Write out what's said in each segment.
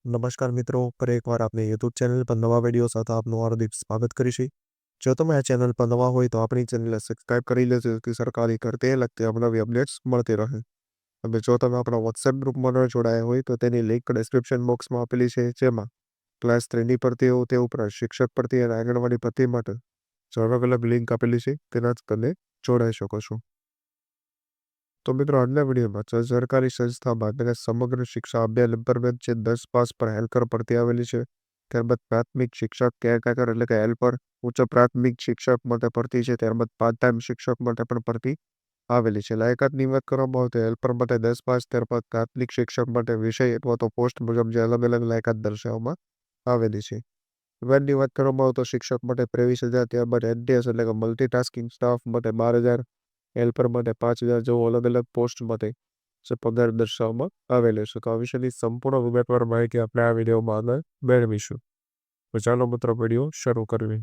નમસ્કાર મિત્રો, પર એકવાર આપની યુટ્યુબ ચેનલ પર નવા વિડીયો સાથે આપનું હાર્દિક સ્વાગત કરીશ। જો તમે આ ચેનલ પર નવા હોય તો આપણી ચેનલને સબસ્ક્રાઇબ કરી લેજો જેથી સરકારી કરતે લગતી અવનવી અપડેટ્સ મળતી રહે। હવે જો તમે આપણા વોટ્સએપ ગ્રુપમાં ન જોડાયા હોય તો તેની લિંક ડિસ્ક્રિપ્શન બોક્સમાં આપેલી છે, જેમાં ક્લાસ 3ની ભરતીઓ તે ઉપરાંત શિક્ષક ભરતી અને આંગણવાડી ભરતી માટે અલગ અલગ લિંક આપેલી છે, તેના જ તમે જોડાઈ શકો છો। તો મિત્રો આજના વિડીયોમાં સરકારી સંસ્થા માટેના સમગ્ર શિક્ષા અભિયાન અંતર્ગત જે 10 પાસ પર હેલ્કર ભરતી આવેલી છે, ત્યારબાદ પ્રાથમિક શિક્ષક કેરટેકર એટલે કે હેલ્પર, ઉચ્ચ પ્રાથમિક શિક્ષક માટે ભરતી છે, ત્યારબાદ પાર્ટ ટાઈમ શિક્ષક માટે પણ ભરતી આવેલી છે। લાયકાતની વાત કરવામાં આવે તો હેલ્પર માટે 10 પાસ, ત્યારબાદ પ્રાથમિક શિક્ષક માટે વિષય અથવા તો પોસ્ટ મુજબ જે અલગ અલગ લાયકાત દર્શાવવામાં આવેલી છે। વેતનની વાત કરવામાં આવે તો શિક્ષક માટે 23,000, ત્યારબાદ એનટીએસ એટલે કે મલ્ટીટાસ્કિંગ સ્ટાફ માટે 12,000, હેલ્પર માટે 5,000 જેવો અલગ અલગ પોસ્ટ માટે જે પગાર દર્શાવવામાં આવેલો છે। તો આ વિશેની સંપૂર્ણ વિગતવાર માહિતી આપણે આ વિડીયોમાં આગળ મેળવીશું। તો ચાલો મિત્રો વિડીયો શરૂ કરીએ।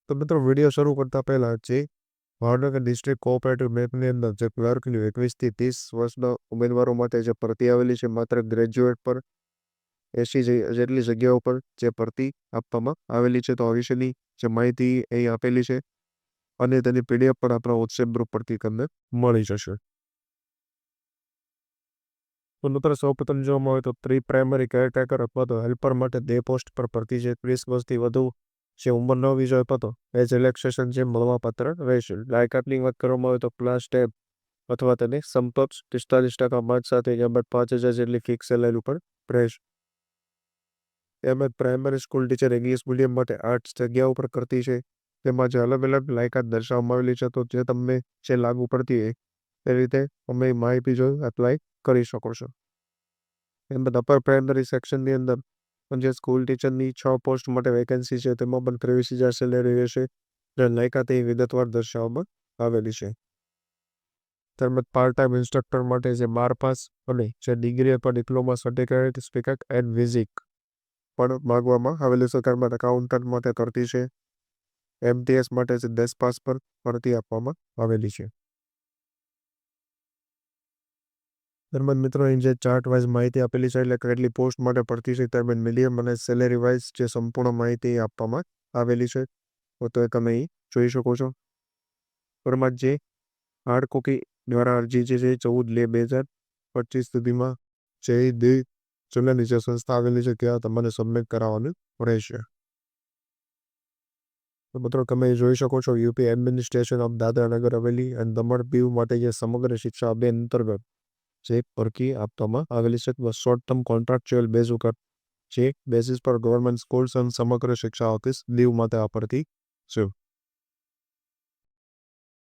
તો મિત્રો વિડીયો શરૂ કરતા પહેલા જે ભાવનગર ડિસ્ટ્રિક્ટ કોઓપરેટિવ બેંકની અંદર જે ક્લર્કની 21 થી 30 વર્ષના ઉમેદવારો માટે જે ભરતી આવેલી છે, માત્ર ગ્રેજ્યુએટ પર 80 જેટલી જગ્યાઓ પર જે ભરતી આપવામાં આવેલી છે। તો આ વિશેની જે માહિતી અહીં આપેલી છે અને તેની પીડીએફ પણ આપણા વોટ્સએપ ગ્રુપ પરથી તમને મળી જશે। તો મિત્રો સૌપ્રથમ જોવામાં આવે તો પ્રી પ્રાઇમરી કેરટેકર અથવા તો હેલ્પર માટે 2 પોસ્ટ પર ભરતી છે। 30 વર્ષથી વધુ જે ઉંમરનો વિષય હતો એજ રિલેક્સેશન જે મળવાપાત્ર રહેશે। લાયકાતની વાત કરવામાં આવે તો ક્લાસ 10 અથવા તેને સમકક્ષ 45% માર્ક સાથે ત્યારબાદ 5,000 જેટલી ફિક્સ સેલેરી ઉપર રહેશે। ત્યારબાદ primary school teacher English medium માટે 8 જગ્યાઓ પર કરતી છે, તેમાં જે અલગ અલગ લાયકાત દર્શાવવામાં આવેલી છે, તો જે તમને જે લાગુ પડતી હોય તે રીતે તમે માહિતી જોઈ એપ્લાય કરી શકો છો। ત્યારબાદ અપર પ્રાઇમરી સેક્શનની અંદર જે સ્કૂલ ટીચરની 6 પોસ્ટ માટે વેકેન્સી છે, તેમાં પણ 23,000 સેલેરી રહેશે, જે લાયકાત એ વિગતવાર દર્શાવવામાં આવેલી છે। ત્યારબાદ પાર્ટ ટાઈમ ઇન્સ્ટ્રક્ટર માટે જે 12 પાસ અને જે ડિગ્રી અથવા ડિપ્લોમા સર્ટિફિકેટ સ્પીકર એન્ડ વિઝિક પણ માગવામાં આવેલી છે। ત્યારબાદ એકાઉન્ટન્ટ માટે કરતી છે, એમટીએસ માટે 10 પાસ પર ભરતી આપવામાં આવેલી છે। ત્યારબાદ મિત્રો અહીં જે ચાર્ટ વાઇઝ માહિતી આપેલી છે, એટલે કેટલી પોસ્ટ માટે ભરતી છે, ત્યારબાદ મીડિયમ અને સેલેરી વાઇઝ જે સંપૂર્ણ માહિતી આપવામાં આવેલી છે, તો એ તમે અહીં જોઈ શકો છો। ત્યારબાદ જે હાર્ડ કોપી દ્વારા અરજી જે છે 14/2/2025 સુધીમાં જે જિલ્લાની જે સંસ્થા આવેલી છે ત્યાં તમારે સબમિટ કરાવવાનું રહેશે। તો મિત્રો તમે જોઈ શકો છો UP administration of Dadra Nagar Haveli અને દમણ દીવ માટે જે સમગ્ર શિક્ષા અભિયાન અંતર્ગત જે ભરતી આપવામાં આવેલી છે, શોર્ટ ટર્મ કોન્ટ્રાક્ચ્યુઅલ બેઝ ઉપર જે બેસિસ પર ગવર્મેન્ટ સ્કૂલ્સ અને સમગ્ર શિક્ષા ઓફિસ દીવ માટે આ ભરતી છે।